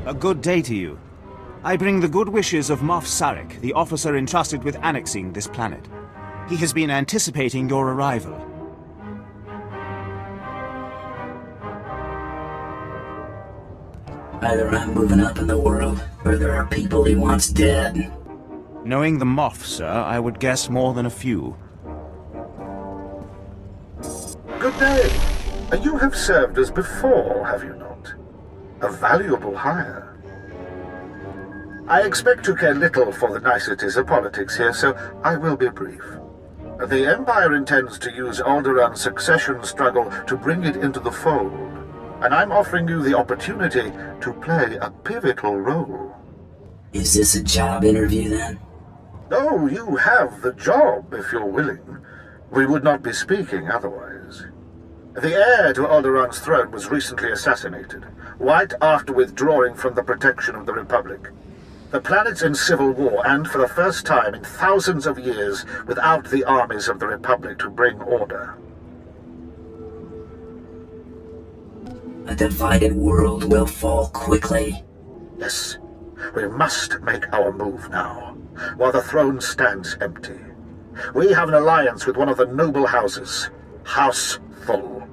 A good day to you. I bring the good wishes of Moff Sarek, the officer entrusted with annexing this planet. He has been anticipating your arrival. Either I'm moving up in the world, or there are people he wants dead. Knowing the Moff, sir, I would guess more than a few. Good day. You have served us before, have you not? A valuable hire. I expect to care little for the niceties of politics here, so I will be brief. The Empire intends to use Alderaan's succession struggle to bring it into the fold, and I'm offering you the opportunity to play a pivotal role. Is this a job interview then? Oh, you have the job, if you're willing. We would not be speaking otherwise. The heir to Alderaan's throne was recently assassinated, right after withdrawing from the protection of the Republic. The planet's in civil war, and for the first time in thousands of years, without the armies of the Republic to bring order. A divided world will fall quickly. Yes, we must make our move now, while the throne stands empty. We have an alliance with one of the noble houses, House Thul.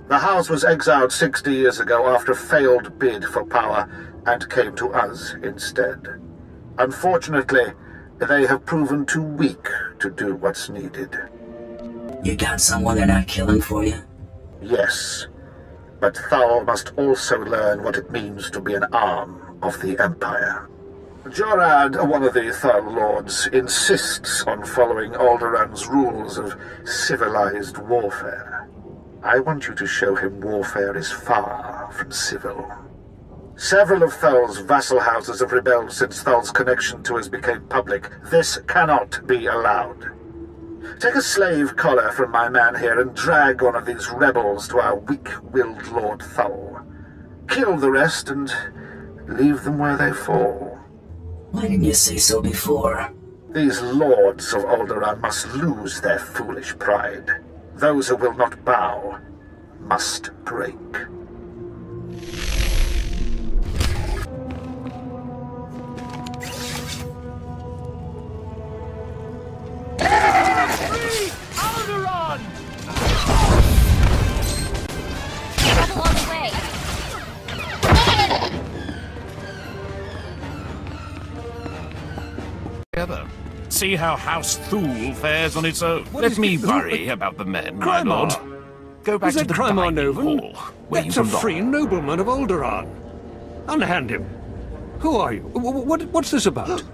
The house was exiled 60 years ago after a failed bid for power, and came to us instead. Unfortunately, they have proven too weak to do what's needed. You got someone they're not killing for you? Yes, but Thul must also learn what it means to be an arm of the Empire. Jorad, one of the Thul lords, insists on following Alderaan's rules of civilized warfare. I want you to show him warfare is far from civil. Several of Thul's vassal houses have rebelled since Thul's connection to us became public. This cannot be allowed. Take a slave collar from my man here and drag one of these rebels to our weak-willed Lord Thul. Kill the rest and leave them where they fall. Why didn't you say so before? These lords of Alderaan must lose their foolish pride. Those who will not bow must break. Alderaan! Trouble on the way. Together. See how House Thul fares on its own. Let me worry about the men, my lord. Go back to the dining hall, where That's you a belong. free nobleman of Alderaan. Unhand him. Who are you? What's this about?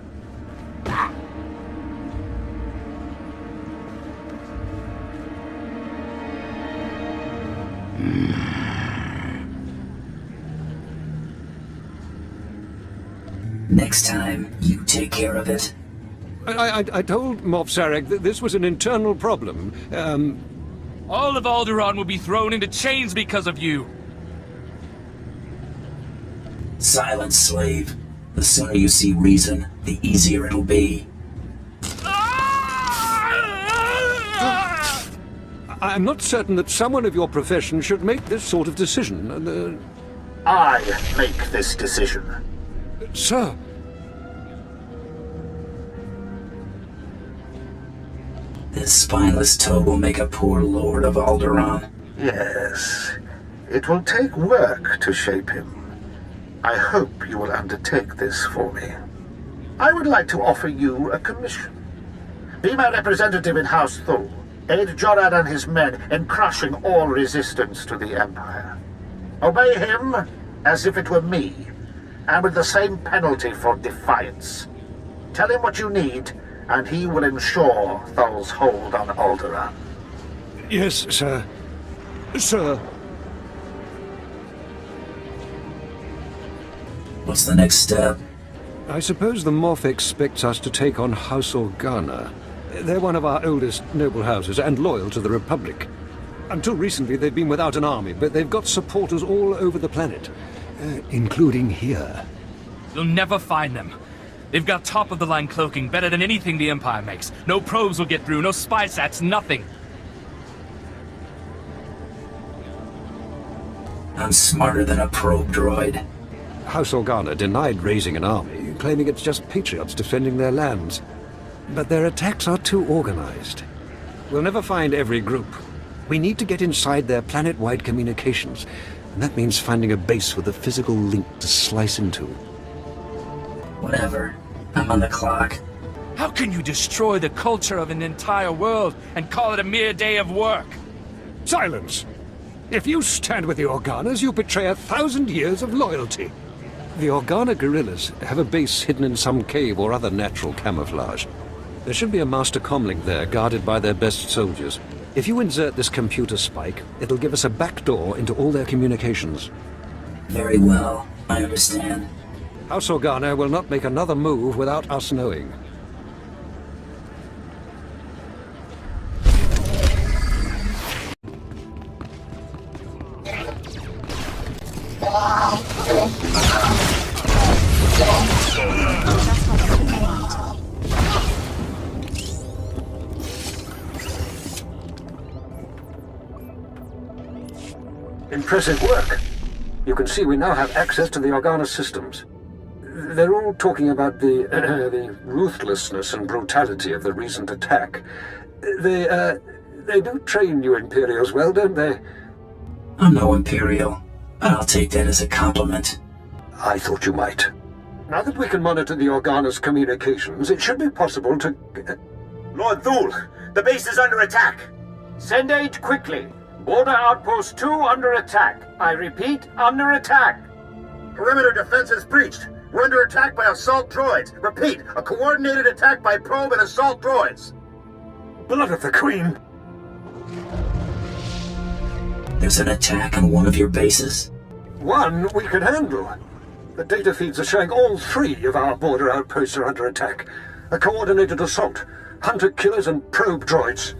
Next time, you take care of it. I told Moff Sarek that this was an internal problem. All of Alderaan will be thrown into chains because of you. Silence, slave. The sooner you see reason, the easier it'll be. I'm not certain that someone of your profession should make this sort of decision. I make this decision. Sir. This spineless toe will make a poor lord of Alderaan. Yes, it will take work to shape him. I hope you will undertake this for me. I would like to offer you a commission. Be my representative in House Thul. Aid Jorad and his men in crushing all resistance to the Empire. Obey him as if it were me, and with the same penalty for defiance. Tell him what you need, and he will ensure Thul's hold on Alderaan. Yes, sir. Sir. What's the next step? I suppose the Moff expects us to take on House Organa. They're one of our oldest noble houses and loyal to the Republic. Until recently, they've been without an army, but they've got supporters all over the planet, including here. You'll never find them. They've got top-of-the-line cloaking, better than anything the Empire makes. No probes will get through, no spy sats, nothing. I'm smarter than a probe droid. House Organa denied raising an army, claiming it's just patriots defending their lands. But their attacks are too organized. We'll never find every group. We need to get inside their planet-wide communications, and that means finding a base with a physical link to slice into. Whatever. I'm on the clock. How can you destroy the culture of an entire world and call it a mere day of work? Silence! If you stand with the Organas, you betray 1,000 years of loyalty. The Organa guerrillas have a base hidden in some cave or other natural camouflage. There should be a master comlink there, guarded by their best soldiers. If you insert this computer spike, it'll give us a backdoor into all their communications. Very well. I understand. House Organa will not make another move without us knowing. Impressive work. You can see we now have access to the Organa systems. They're all talking about the ruthlessness and brutality of the recent attack. They do train you Imperials well, don't they? I'm no Imperial, but I'll take that as a compliment. I thought you might. Now that we can monitor the Organa's communications, it should be possible to... Lord Thule, the base is under attack. Send aid quickly. Border Outpost 2 under attack. I repeat, under attack. Perimeter defenses breached. We're under attack by assault droids. Repeat, a coordinated attack by probe and assault droids. Blood of the Queen! There's an attack on one of your bases? One we can handle. The data feeds are showing all 3 of our border outposts are under attack. A coordinated assault, hunter-killers and probe droids.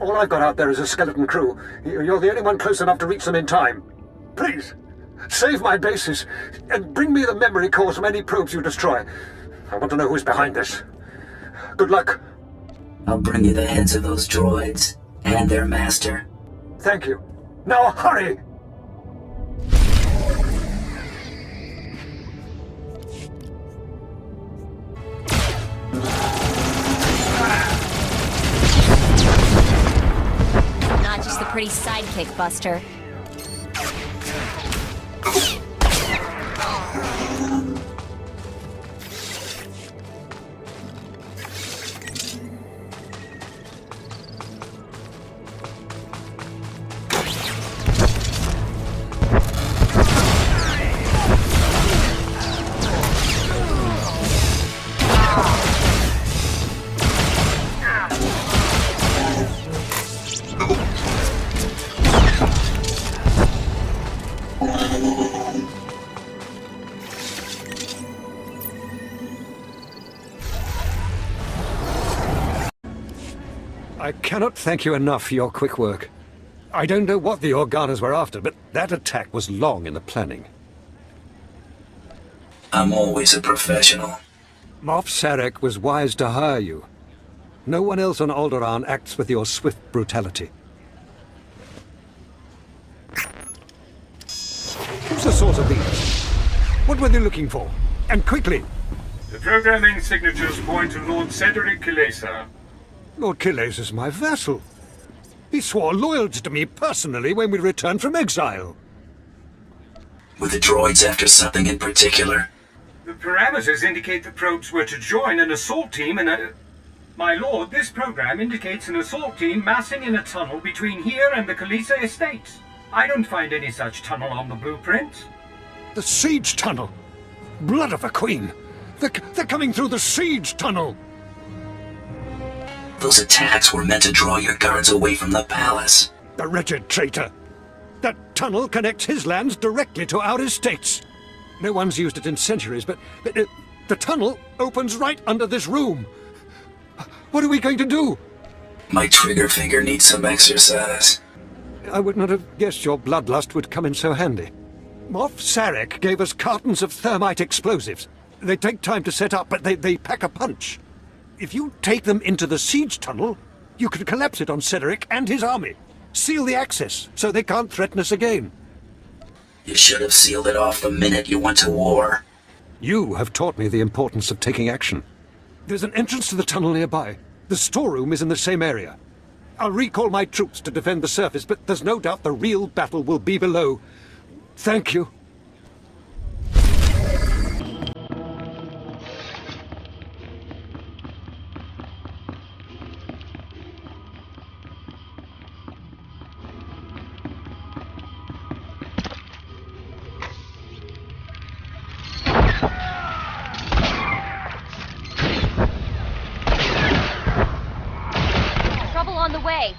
All I've got out there is a skeleton crew. You're the only one close enough to reach them in time. Please, save my bases, and bring me the memory cores from any probes you destroy. I want to know who's behind this. Good luck. I'll bring you the heads of those droids, and their master. Thank you. Now hurry! Not just a pretty sidekick, Buster. I cannot thank you enough for your quick work. I don't know what the Organas were after, but that attack was long in the planning. I'm always a professional. Moff Sarek was wise to hire you. No one else on Alderaan acts with your swift brutality. Who's the source of these? What were they looking for? And quickly! The programming signatures point to Lord Cedric Kilesa. Lord Killes is my vassal. He swore loyalty to me personally when we returned from exile. Were the droids after something in particular? The parameters indicate the probes were to join an assault team in a... My lord, this program indicates an assault team massing in a tunnel between here and the Kilesa estates. I don't find any such tunnel on the blueprint. The siege tunnel! Blood of the Queen! They're coming through the siege tunnel! Those attacks were meant to draw your guards away from the palace. The wretched traitor! That tunnel connects his lands directly to our estates. No one's used it in centuries, but the tunnel opens right under this room. What are we going to do? My trigger finger needs some exercise. I would not have guessed your bloodlust would come in so handy. Moff Sarek gave us cartons of thermite explosives. They take time to set up, but they pack a punch. If you take them into the siege tunnel, you can collapse it on Cedric and his army. Seal the access, so they can't threaten us again. You should have sealed it off the minute you went to war. You have taught me the importance of taking action. There's an entrance to the tunnel nearby. The storeroom is in the same area. I'll recall my troops to defend the surface, but there's no doubt the real battle will be below. Thank you. Trouble on the way.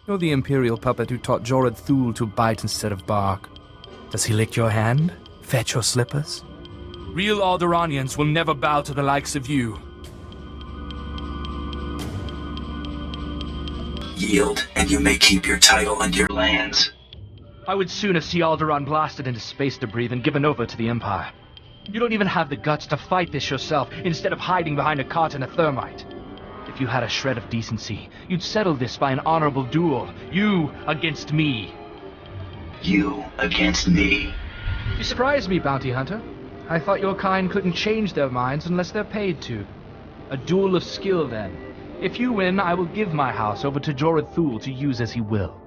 You're the Imperial puppet who taught Jorad Thul to bite instead of bark. Does he lick your hand? Fetch your slippers? Real Alderaanians will never bow to the likes of you. Yield, and you may keep your title and your lands. I would sooner see Alderaan blasted into space debris than given over to the Empire. You don't even have the guts to fight this yourself, instead of hiding behind a cart and a thermite. If you had a shred of decency, you'd settle this by an honorable duel. You against me. You against me. You surprised me, Bounty Hunter. I thought your kind couldn't change their minds unless they're paid to. A duel of skill, then. If you win, I will give my house over to Jorad Thul to use as he will.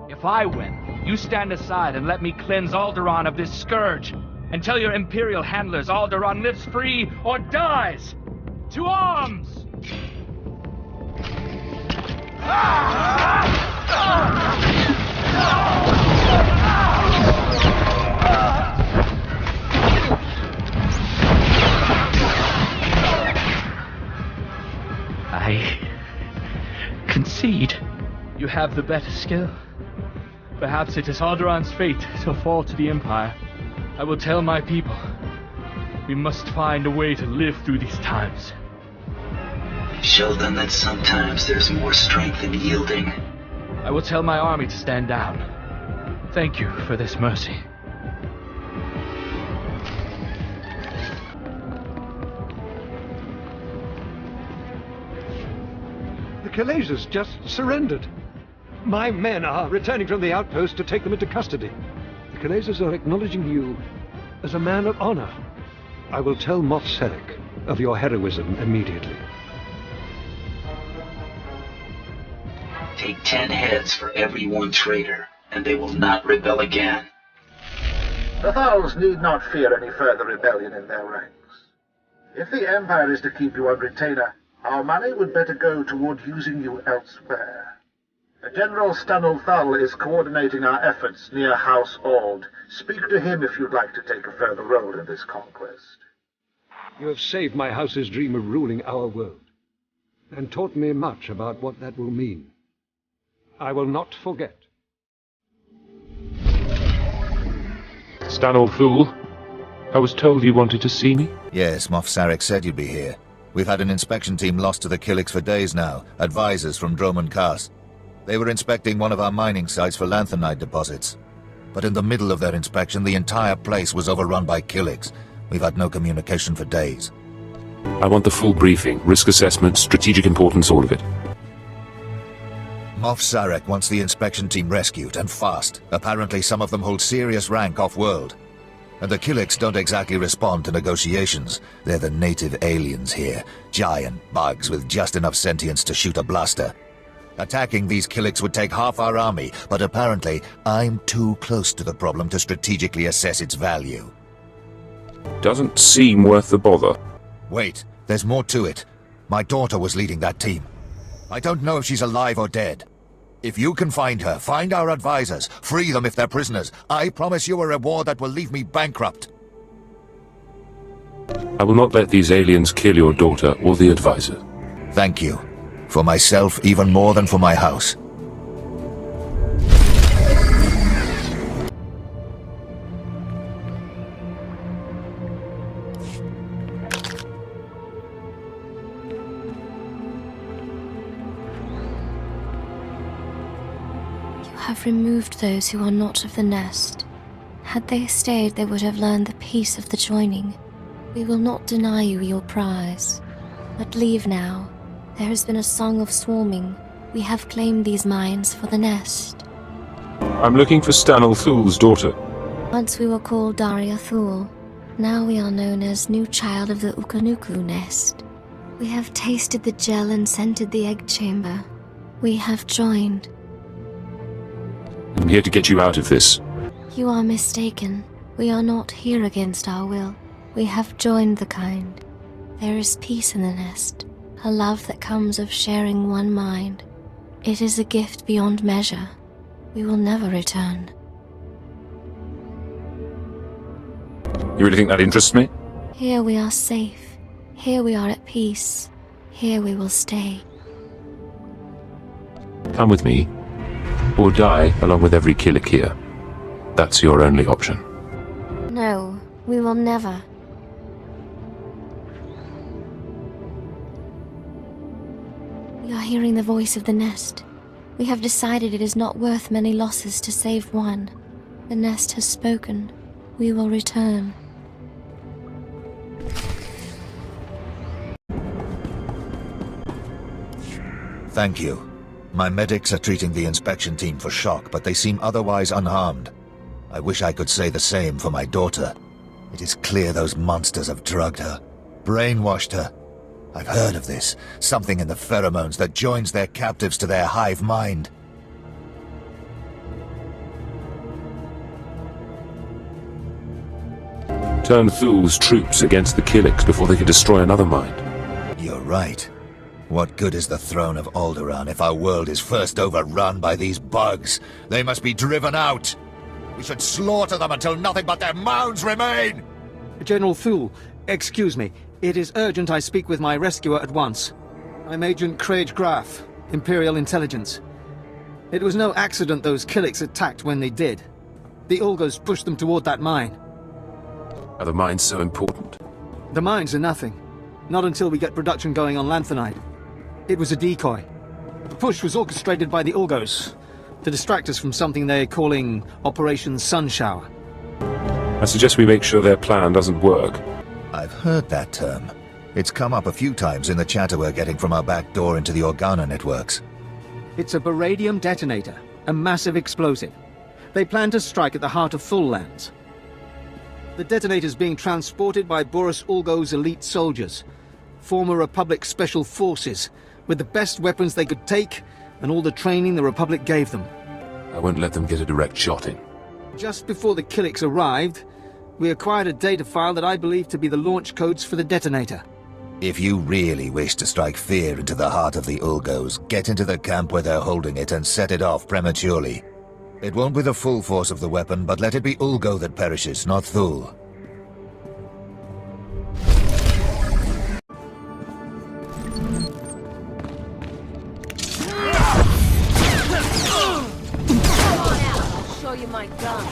If I win, you stand aside and let me cleanse Alderaan of this scourge, and tell your Imperial handlers Alderaan lives free or dies! To arms! I concede. You have the better skill. Perhaps it is Alderaan's fate to fall to the Empire. I will tell my people. We must find a way to live through these times. Show them that sometimes there's more strength in yielding. I will tell my army to stand down. Thank you for this mercy. The Kalazes just surrendered. My men are returning from the outpost to take them into custody. The Kalazes are acknowledging you as a man of honor. I will tell Moff Sarek of your heroism immediately. Take 10 heads for every one traitor, and they will not rebel again. The Thals need not fear any further rebellion in their ranks. If the Empire is to keep you on retainer, our money would better go toward using you elsewhere. General Stanul Thal is coordinating our efforts near House Ald. Speak to him if you'd like to take a further role in this conquest. You have saved my house's dream of ruling our world, and taught me much about what that will mean. I will not forget. Stanul Thul, I was told you wanted to see me? Yes, Moff Sarek said you'd be here. We've had an inspection team lost to the Killiks for days now, advisors from Droman Khas. They were inspecting one of our mining sites for lanthanide deposits. But in the middle of their inspection, the entire place was overrun by Killiks. We've had no communication for days. I want the full briefing, risk assessment, strategic importance, all of it. Moff Sarek wants the inspection team rescued, and fast. Apparently some of them hold serious rank off-world. And the Killiks don't exactly respond to negotiations. They're the native aliens here, giant bugs with just enough sentience to shoot a blaster. Attacking these Killiks would take half our army, but apparently I'm too close to the problem to strategically assess its value. Doesn't seem worth the bother. Wait, there's more to it. My daughter was leading that team. I don't know if she's alive or dead. If you can find her, find our advisors, free them if they're prisoners. I promise you a reward that will leave me bankrupt. I will not let these aliens kill your daughter or the advisor. Thank you. For myself, even more than for my house. You have removed those who are not of the nest. Had they stayed, they would have learned the peace of the joining. We will not deny you your prize. But leave now. There has been a song of swarming. We have claimed these mines for the nest. I'm looking for Stanel Thul's daughter. Once we were called Daria Thul. Now we are known as New Child of the Ukanuku Nest. We have tasted the gel and scented the egg chamber. We have joined. I'm here to get you out of this. You are mistaken. We are not here against our will. We have joined the kind. There is peace in the nest, a love that comes of sharing one mind. It is a gift beyond measure. We will never return. You really think that interests me? Here we are safe. Here we are at peace. Here we will stay. Come with me, or die along with every Killik here. That's your only option. No, we will never. We are hearing the voice of the nest. We have decided it is not worth many losses to save one. The nest has spoken. We will return. Thank you. My medics are treating the inspection team for shock, but they seem otherwise unharmed. I wish I could say the same for my daughter. It is clear those monsters have drugged her, brainwashed her. I've heard of this, something in the pheromones that joins their captives to their hive mind. Turn Thul's troops against the Killiks before they can destroy another mind. You're right. What good is the throne of Alderaan if our world is first overrun by these bugs? They must be driven out. We should slaughter them until nothing but their mounds remain! General Thul, excuse me. It is urgent I speak with my rescuer at once. I'm Agent Craig Graff, Imperial Intelligence. It was no accident those Killiks attacked when they did. The Ulgos pushed them toward that mine. Are the mines so important? The mines are nothing. Not until we get production going on Lanthanite. It was a decoy. The push was orchestrated by the Ulgos to distract us from something they're calling Operation Sunshower. I suggest we make sure their plan doesn't work. I've heard that term. It's come up a few times in the chatter we're getting from our back door into the Organa networks. It's a baradium detonator, a massive explosive. They plan to strike at the heart of Thul lands. The detonator's being transported by Boris Ulgo's elite soldiers, former Republic Special Forces, with the best weapons they could take and all the training the Republic gave them. I won't let them get a direct shot in. Just before the Killiks arrived, we acquired a data file that I believe to be the launch codes for the detonator. If you really wish to strike fear into the heart of the Ulgos, get into the camp where they're holding it and set it off prematurely. It won't be the full force of the weapon, but let it be Ulgo that perishes, not Thul. I'll show you my gun.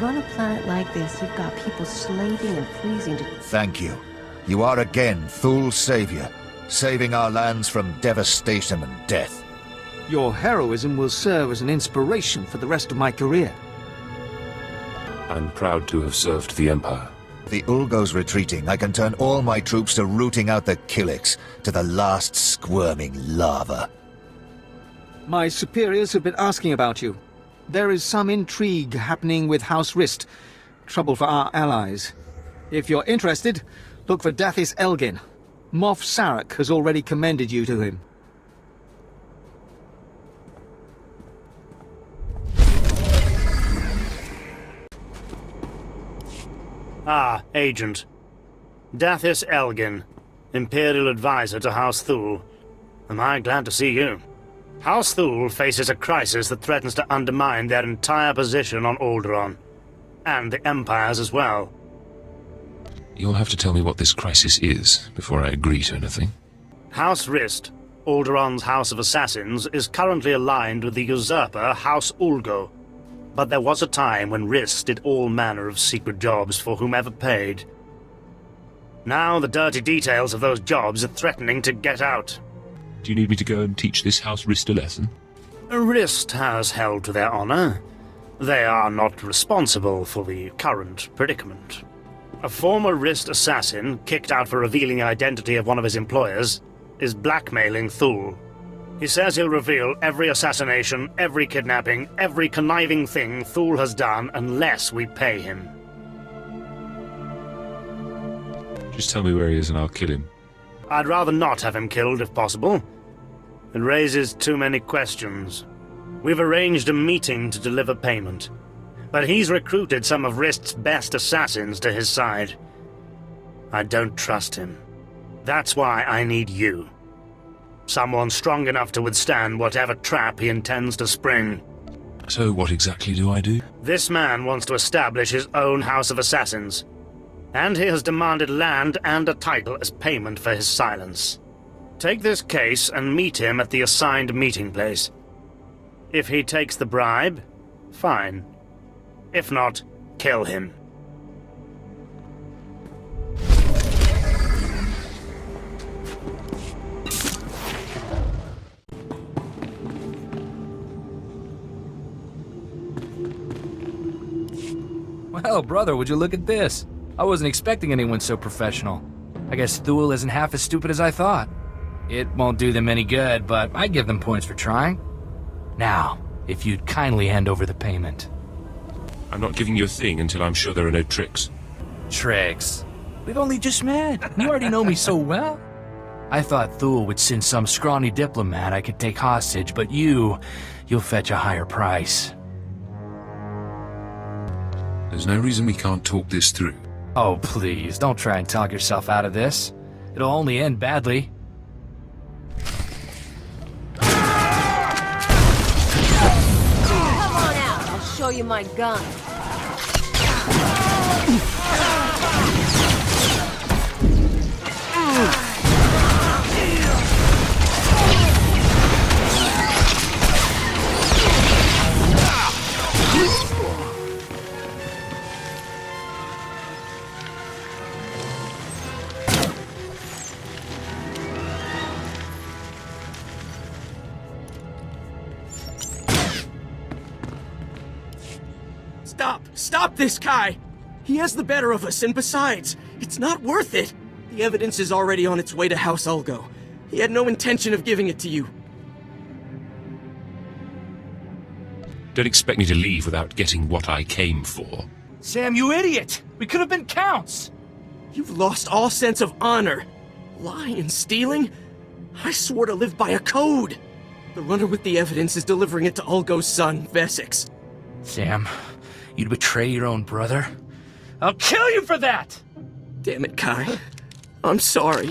on a planet like this, you've got people slaving and freezing to... Thank you. You are again Thul's savior, saving our lands from devastation and death. Your heroism will serve as an inspiration for the rest of my career. I'm proud to have served the Empire. The Ulgo's retreating, I can turn all my troops to rooting out the Killiks, to the last squirming lava. My superiors have been asking about you. There is some intrigue happening with House Rist. Trouble for our allies. If you're interested, look for Dathis Elgin. Moff Sarek has already commended you to him. Ah, Agent. Dathis Elgin, Imperial advisor to House Thul. Am I glad to see you. House Thul faces a crisis that threatens to undermine their entire position on Alderaan. And the Empire's as well. You'll have to tell me what this crisis is before I agree to anything. House Rist, Alderaan's House of Assassins, is currently aligned with the usurper House Ulgo. But there was a time when Rist did all manner of secret jobs for whomever paid. Now the dirty details of those jobs are threatening to get out. Do you need me to go and teach this House Rist a lesson? Rist has held to their honor. They are not responsible for the current predicament. A former Rist assassin, kicked out for revealing the identity of one of his employers, is blackmailing Thul. He says he'll reveal every assassination, every kidnapping, every conniving thing Thul has done unless we pay him. Just tell me where he is and I'll kill him. I'd rather not have him killed if possible. It raises too many questions. We've arranged a meeting to deliver payment, but he's recruited some of Rist's best assassins to his side. I don't trust him. That's why I need you. Someone strong enough to withstand whatever trap he intends to spring. So what exactly do I do? This man wants to establish his own House of Assassins, and he has demanded land and a title as payment for his silence. Take this case and meet him at the assigned meeting place. If he takes the bribe, fine. If not, kill him. Well, brother, would you look at this? I wasn't expecting anyone so professional. I guess Thul isn't half as stupid as I thought. It won't do them any good, but I'd give them points for trying. Now, if you'd kindly hand over the payment. I'm not giving you a thing until I'm sure there are no tricks. Tricks? We've only just met. You already know me so well. I thought Thul would send some scrawny diplomat I could take hostage, but you'll fetch a higher price. There's no reason we can't talk this through. Oh, please, don't try and talk yourself out of this. It'll only end badly. Come on out, I'll show you my gun. Stop this guy! He has the better of us, and besides, it's not worth it. The evidence is already on its way to House Ulgo. He had no intention of giving it to you. Don't expect me to leave without getting what I came for. Sam, you idiot! We could have been counts! You've lost all sense of honor. Lying and stealing? I swore to live by a code. The runner with the evidence is delivering it to Ulgo's son, Vesix. Sam, you'd betray your own brother? I'll kill you for that! Damn it, Kai. I'm sorry.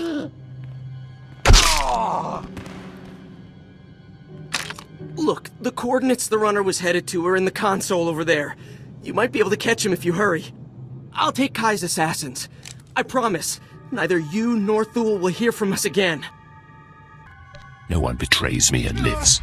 Look, the coordinates the runner was headed to are in the console over there. You might be able to catch him if you hurry. I'll take Kai's assassins. I promise, neither you nor Thul will hear from us again. No one betrays me and lives.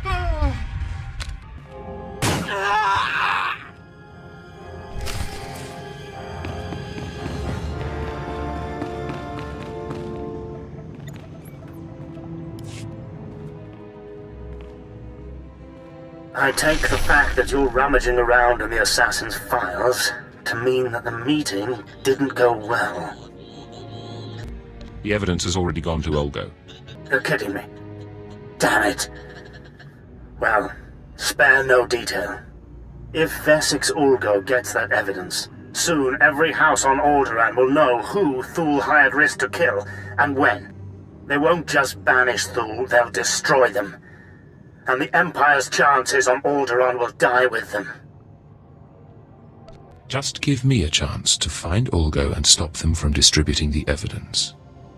I take the fact that you're rummaging around in the assassin's files to mean that the meeting didn't go well. The evidence has already gone to Olgo. You're kidding me. Damn it. Well, spare no detail. If Vesix Ulgo gets that evidence, soon every house on Alderaan will know who Thule hired Risk to kill, and when. They won't just banish Thule, they'll destroy them. And the Empire's chances on Alderaan will die with them. Just give me a chance to find Olgo and stop them from distributing the evidence.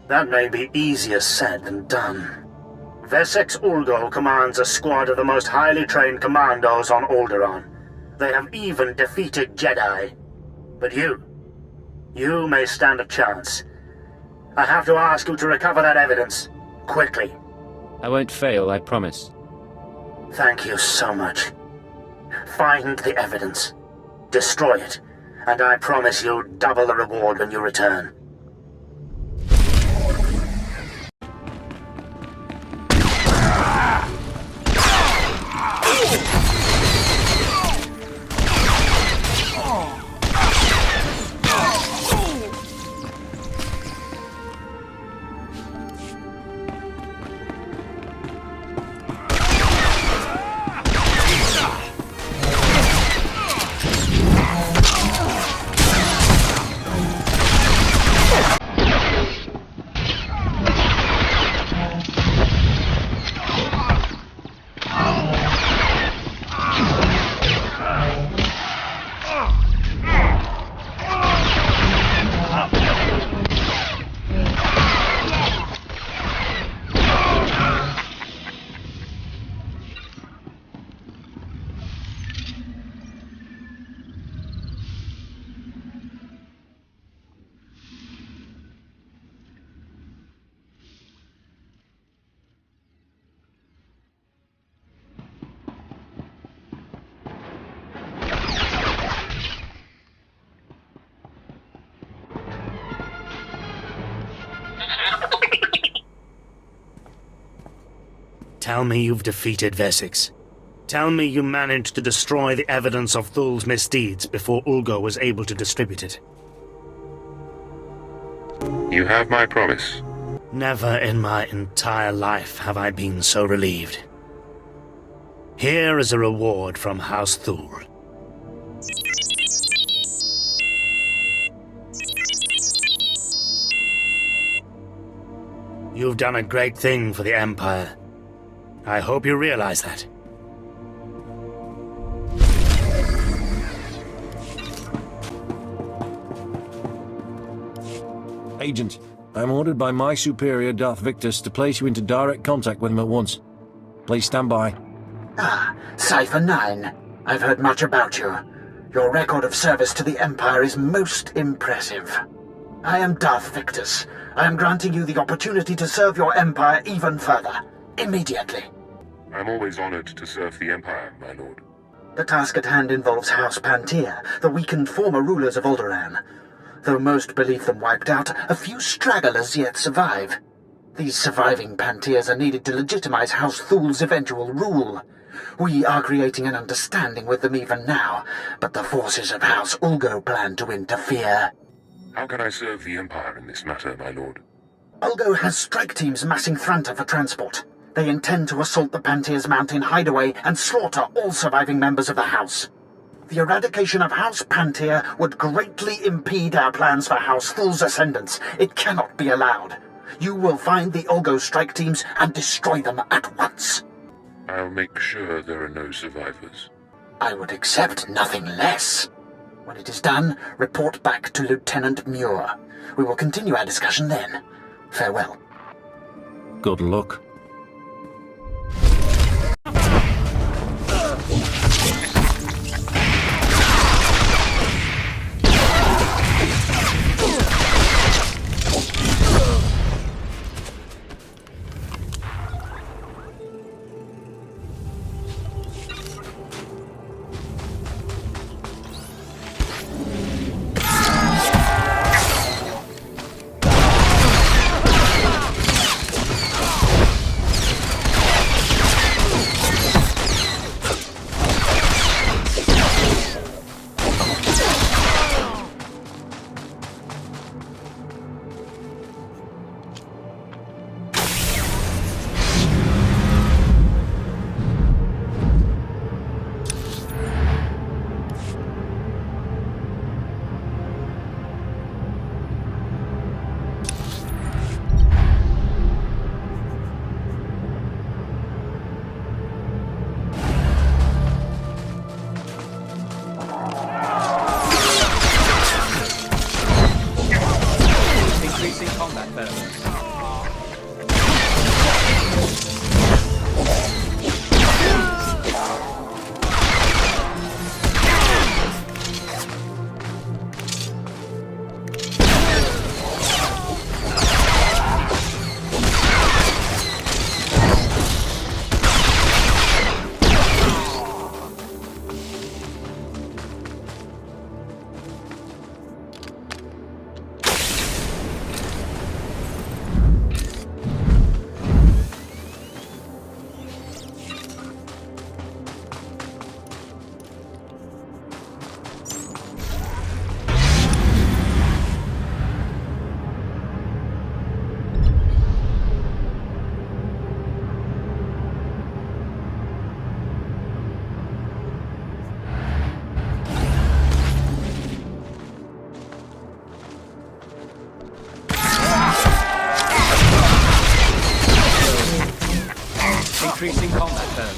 That may be easier said than done. Vesix Ulgo commands a squad of the most highly trained commandos on Alderaan. They have even defeated Jedi. But you may stand a chance. I have to ask you to recover that evidence. Quickly. I won't fail, I promise. Thank you so much. Find the evidence. Destroy it. And I promise you double the reward when you return. Tell me you've defeated Vesix. Tell me you managed to destroy the evidence of Thule's misdeeds before Ulgo was able to distribute it. You have my promise. Never in my entire life have I been so relieved. Here is a reward from House Thule. You've done a great thing for the Empire. I hope you realize that. Agent, I'm ordered by my superior, Darth Victus, to place you into direct contact with him at once. Please stand by. Ah, Cypher 9. I've heard much about you. Your record of service to the Empire is most impressive. I am Darth Victus. I am granting you the opportunity to serve your Empire even further. Immediately. I'm always honored to serve the Empire, my lord. The task at hand involves House Pantia, the weakened former rulers of Alderaan. Though most believe them wiped out, a few stragglers yet survive. These surviving Pantiers are needed to legitimize House Thule's eventual rule. We are creating an understanding with them even now, but the forces of House Ulgo plan to interfere. How can I serve the Empire in this matter, my lord? Ulgo has strike teams massing Thranta for transport. They intend to assault the Pantier's mountain hideaway and slaughter all surviving members of the House. The eradication of House Pantier would greatly impede our plans for House Thule's ascendance. It cannot be allowed. You will find the Ulgo strike teams and destroy them at once. I'll make sure there are no survivors. I would accept nothing less. When it is done, report back to Lieutenant Muir. We will continue our discussion then. Farewell. Good luck. Increasing combat burn.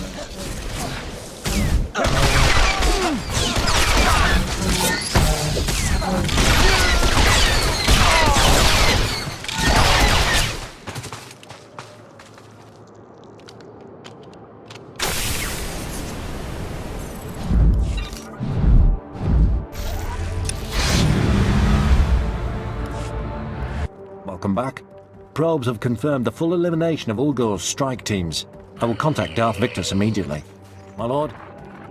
Welcome back. Probes have confirmed the full elimination of Ulgo's strike teams. I will contact Darth Victus immediately. My lord,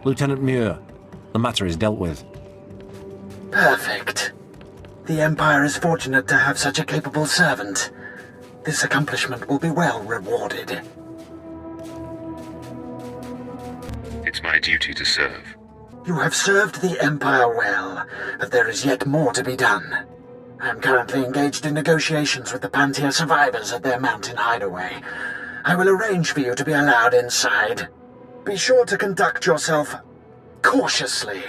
Lieutenant Muir, the matter is dealt with. Perfect. The Empire is fortunate to have such a capable servant. This accomplishment will be well rewarded. It's my duty to serve. You have served the Empire well, but there is yet more to be done. I am currently engaged in negotiations with the Pantia survivors at their mountain hideaway. I will arrange for you to be allowed inside. Be sure to conduct yourself cautiously.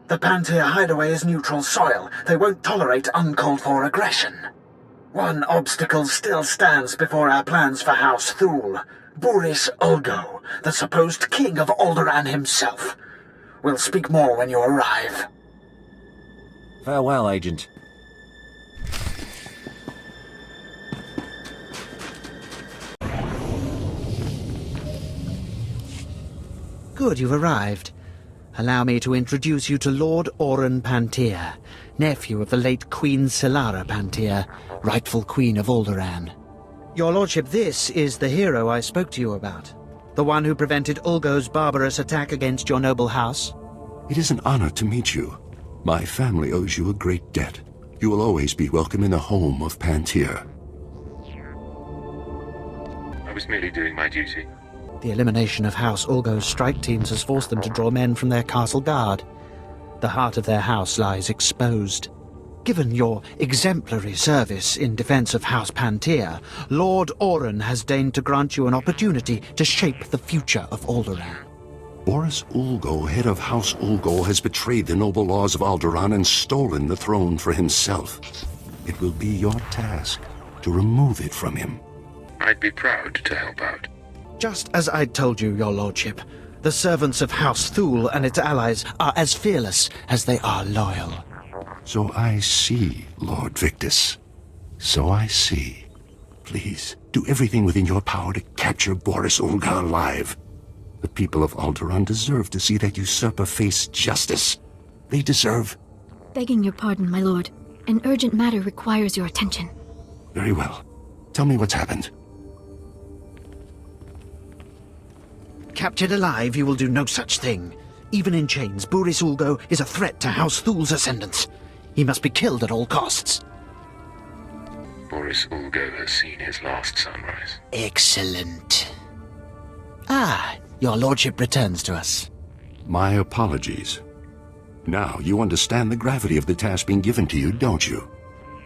The Pantia hideaway is neutral soil. They won't tolerate uncalled-for aggression. One obstacle still stands before our plans for House Thule. Boris Ulgo, the supposed king of Alderaan himself. We'll speak more when you arrive. Farewell, Agent. Good, you've arrived. Allow me to introduce you to Lord Alderaan Pantia, nephew of the late Queen Solara Pantia, rightful Queen of Alderaan. Your Lordship, this is the hero I spoke to you about. The one who prevented Ulgo's barbarous attack against your noble house. It is an honor to meet you. My family owes you a great debt. You will always be welcome in the home of Pantia. I was merely doing my duty. The elimination of House Ulgo's strike teams has forced them to draw men from their castle guard. The heart of their house lies exposed. Given your exemplary service in defense of House Pantia, Lord Alderaan has deigned to grant you an opportunity to shape the future of Alderaan. Boris Ulgo, head of House Ulgo, has betrayed the noble laws of Alderaan and stolen the throne for himself. It will be your task to remove it from him. I'd be proud to help out. Just as I told you, Your Lordship, the servants of House Thule and its allies are as fearless as they are loyal. So I see, Lord Victus. So I see. Please, do everything within your power to capture Boris Ulgo alive. The people of Alderaan deserve to see that usurper face justice. They deserve... Begging your pardon, my lord. An urgent matter requires your attention. Very well. Tell me what's happened. Captured alive, you will do no such thing. Even in chains, Boris Ulgo is a threat to House Thule's ascendance. He must be killed at all costs. Boris Ulgo has seen his last sunrise. Excellent. Ah, your lordship returns to us. My apologies. Now you understand the gravity of the task being given to you, don't you?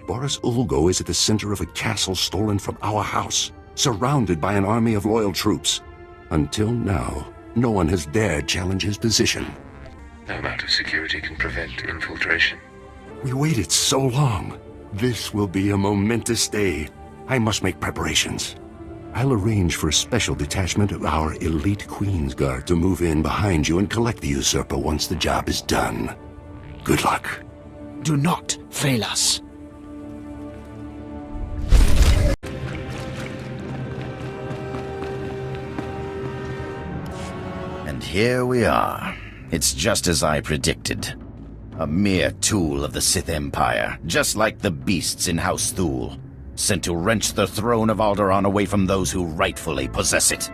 Boris Ulgo is at the center of a castle stolen from our house, surrounded by an army of loyal troops. Until now, no one has dared challenge his position. No amount of security can prevent infiltration. We waited so long. This will be a momentous day. I must make preparations. I'll arrange for a special detachment of our elite Queen's Guard to move in behind you and collect the usurper once the job is done. Good luck. Do not fail us. And here we are. It's just as I predicted. A mere tool of the Sith Empire, just like the beasts in House Thule, sent to wrench the throne of Alderaan away from those who rightfully possess it.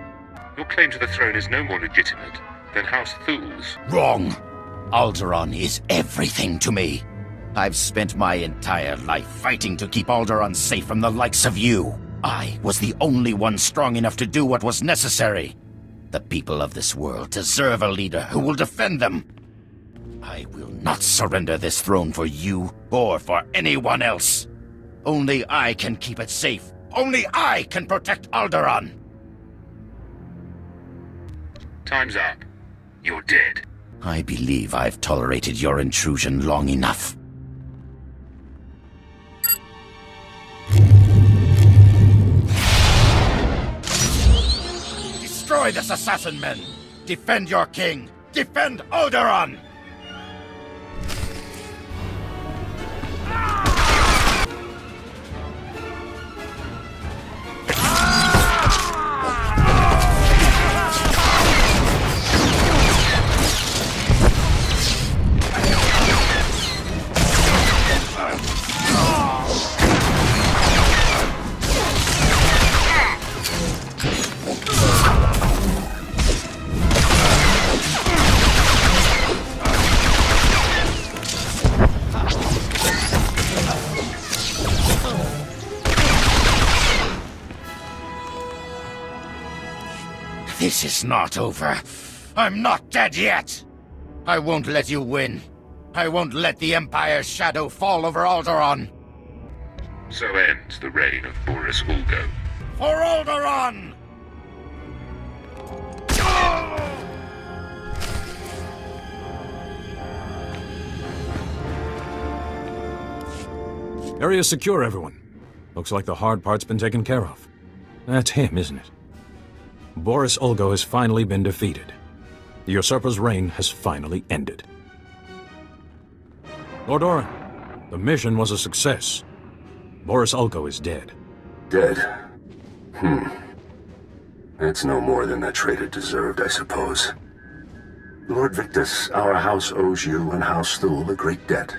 Your claim to the throne is no more legitimate than House Thule's. Wrong! Alderaan is everything to me. I've spent my entire life fighting to keep Alderaan safe from the likes of you. I was the only one strong enough to do what was necessary. The people of this world deserve a leader who will defend them. I will not surrender this throne for you or for anyone else. Only I can keep it safe. Only I can protect Alderaan. Time's up. You're dead. I believe I've tolerated your intrusion long enough. Destroy this assassin men! Defend your king! Defend Alderaan! This is not over. I'm not dead yet. I won't let you win. I won't let the Empire's shadow fall over Alderaan. So ends the reign of Boris Ulgo. For Alderaan! Area's secure, everyone. Looks like the hard part's been taken care of. That's him, isn't it? Boris Ulgo has finally been defeated. The usurper's reign has finally ended. Lord Orin, the mission was a success. Boris Ulgo is dead. Dead? That's no more than that traitor deserved, I suppose. Lord Victus, our house owes you and House Thule a great debt.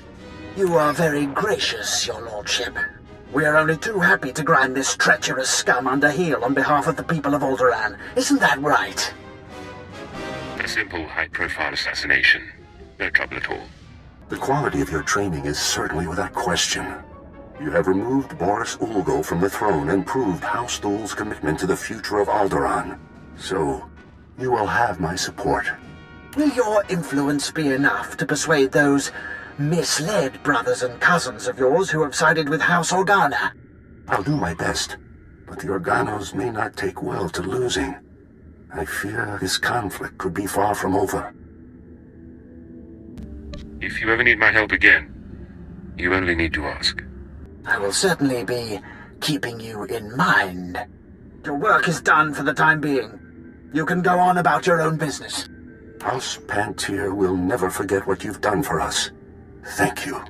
You are very gracious, your lordship. We are only too happy to grind this treacherous scum under heel on behalf of the people of Alderaan. Isn't that right? A simple, high-profile assassination. No trouble at all. The quality of your training is certainly without question. You have removed Boris Ulgo from the throne and proved House Thule's commitment to the future of Alderaan. So, you will have my support. Will your influence be enough to persuade those misled brothers and cousins of yours who have sided with House Organa? I'll do my best, but the Organos may not take well to losing. I fear this conflict could be far from over. If you ever need my help again, you only need to ask. I will certainly be keeping you in mind. Your work is done for the time being. You can go on about your own business. House Pantier will never forget what you've done for us. Thank you.